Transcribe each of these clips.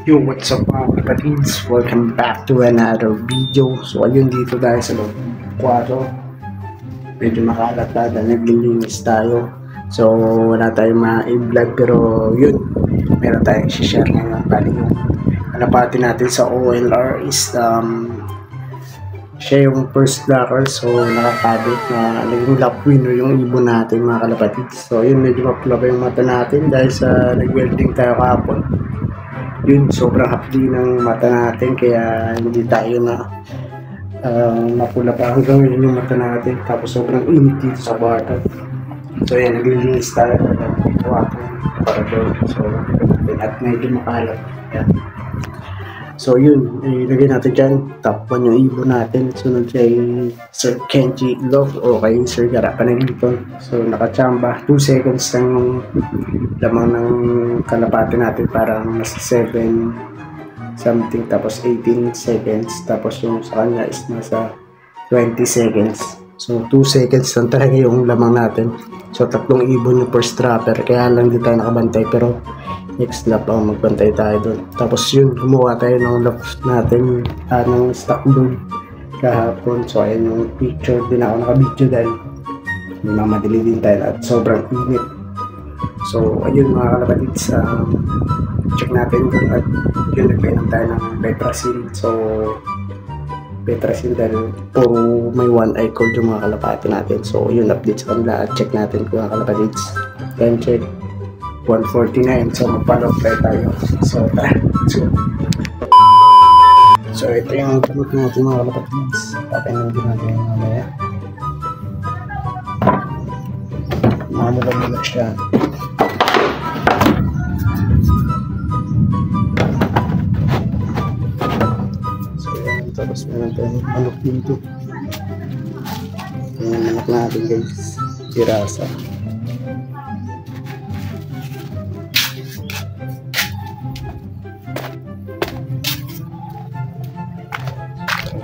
Yo, what's up mga kapatids? Welcome back to another video. So ayun, dito tayo sa loob kwarto. Medyo makalat na naglilinis tayo. So wala tayong ma-vlog pero yun, meron tayong share ngayon. Bali yung kalapati natin sa OLR is siya yung first locker. So nakakabit na naging lap winner yung ibon natin mga kalapatids. So yun, medyo mapula pa yung mata natin dahil sa nag-welding tayo kahapon. Yun, sobrang hapdi ng mata natin kaya hindi tayo na mapula pa hanggang yun yung mata natin. Tapos sobrang init dito sa kwarto. So yan, naglilinis tayo dito para doon. So at medyo makalat. Yan. So yun, ilagay natin dyan. Top 1 yung ibon natin. Sunod siya yung Sir Kenji Love o kay Sir Gara Panagipon. So nakachamba, 2 seconds lang yung lamang ng kalapati natin. Parang nasa 7 something, tapos 18 seconds. Tapos yung sa kanya is nasa 20 seconds. So 2 seconds lang talaga yung lamang natin. So 3 ibon yung first trapper. Kaya lang di tayo nakabantay pero next lap ang magbantay tayo doon. Tapos yun, gumawa tayo ng lap natin ng stock bird kahapon. So ayun yung picture, din ako nakabidyo dahil mamadali din tayo at sobrang init. So ayun mga kalapatids, check natin doon at yun, nagpainom tayo ng Betrasil. So Betrasil dahil puro may one eye cold yung mga kalapati natin. So yun, update sa kanila at check natin kung mga kalapatids. Then check 149, so mag-follow tayo. So tara, so ito yung gamot natin mga kalapatids. Papainom din natin yung mamaya. Mamula siya. So yan, tapos meron tayong manok dito. Yung manok natin guys, pirasa.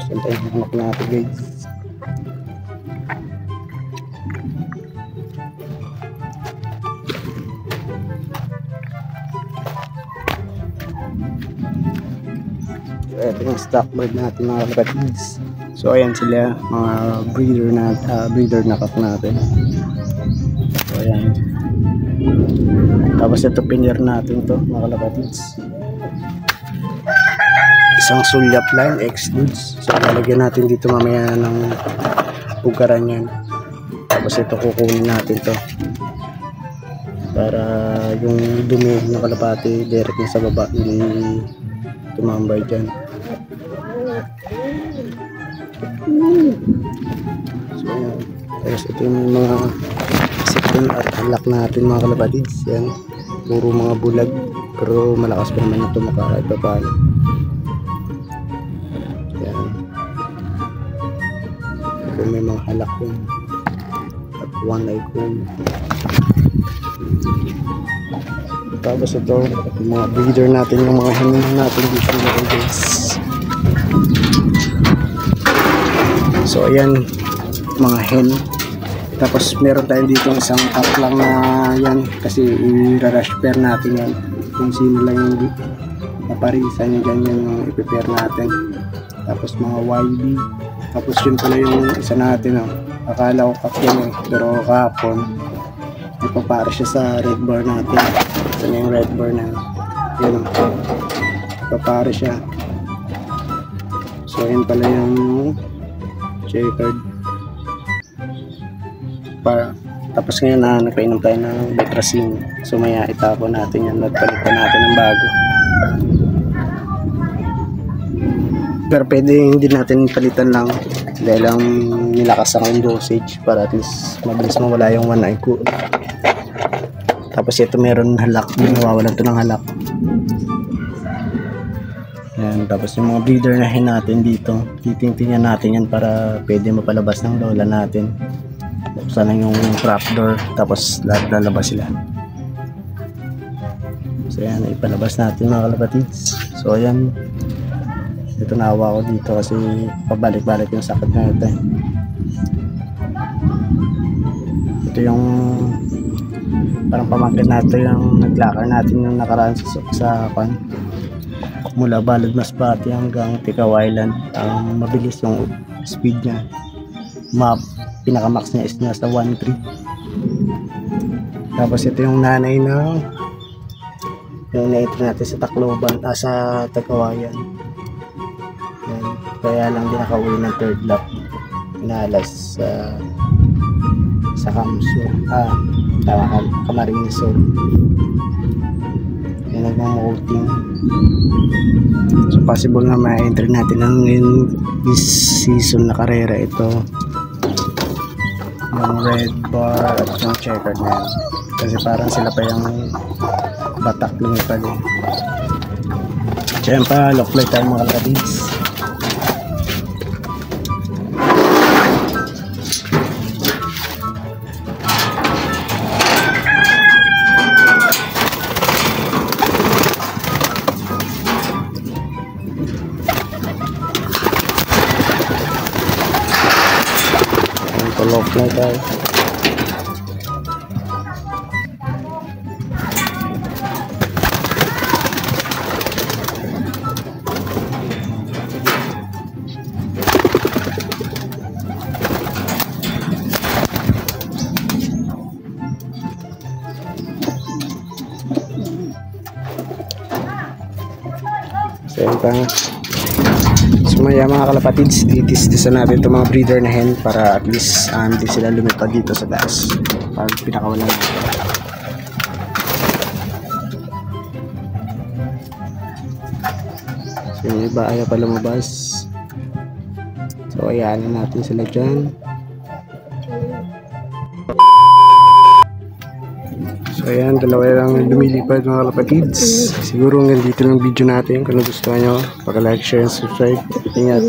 Ito yung manok natin guys. So ito yung stock bird natin mga kalapatids. So ayan sila, mga breeder na kak natin. So ayan. Tapos ito pinier natin to mga kalapatids. Isang sulyap line, excludes. So lalagyan natin dito mamaya ng pugaran yan. Tapos ito kukunin natin to para yung dumi ng kalapati direct na sa baba, hindi tumambay dyan. So yan. Tapos ito yung mga sifting at halak natin mga kalapatids. Yan, puro mga bulag pero malakas pa naman ito kahit pa paano. Kung may mga halak yun at one eye cold. Tapos ito yung mga breeder natin, yung mga hen natin dito mga guys. So ayan mga hen. Tapos meron tayo dito isang top lang na yan kasi i-rush pair natin yan. Kung sino lang yung naparisan yung ganyan yung i-prepare natin. Tapos mga YB. Tapos yun pala yung isa natin, akala ko kak yun pero kahapon ipapara siya sa red bar natin. Ito na yung red bar na yun, ipapara siya. So yun pala yung checkered para. Tapos ngayon nagpainom tayo ng Betrasil. So maya itapon natin yan, nagpalitan natin ng bago. Pero pwede hindi natin palitan lang dahil lang nilakas ako yung dosage para at least mabilis mawala yung one eye cold. Tapos ito meron halak, nawawalan ito ng halak. Yan, tapos yung mga breeder na hen natin dito, titingnan natin yan para pwede mapalabas ng lola natin. Buksan lang yung trap door tapos lalabas sila. So yan, ipalabas natin mga kalapatids. So ayan, ito nawa ko dito kasi pabalik-balik yung sakit na ito. Ito yung parang pamangkin natin yung naglakar natin yung nakaraan sa mula Balad Masbate hanggang Tikaw Island. Mabilis yung speed niya. Pinaka-max niya is nasa 1.3. Tapos ito yung nanay ng yung na-entry natin sa Tacloban, sa Tagkawayan. Yan. Kaya lang din nakauwi ng third lap. Inalas sa Kamso. Camarines Sur. Yan, nagmamulting. So possible na ma-entry natin ang this season na karera ito. Yung red bar at yung checkered na yan. Kasi parang sila pa yung batak lumipad eh. Siyempre, lock light tayo mga kaladigs. Lock light tayo. So maya mga kalapatids, titis-tisan natin itong mga breeder na hen para at least hindi sila lumipad dito sa taas pag pinakawalan natin. So yung iba ayaw pa lumabas, so ayaan natin sila dyan. So ayan, dalawa lang lumilipad mga kalapatids. Siguro hanggang dito ng video natin. Kung gusto nyo, pag-like, share, and subscribe. Ingat.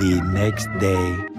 The next day.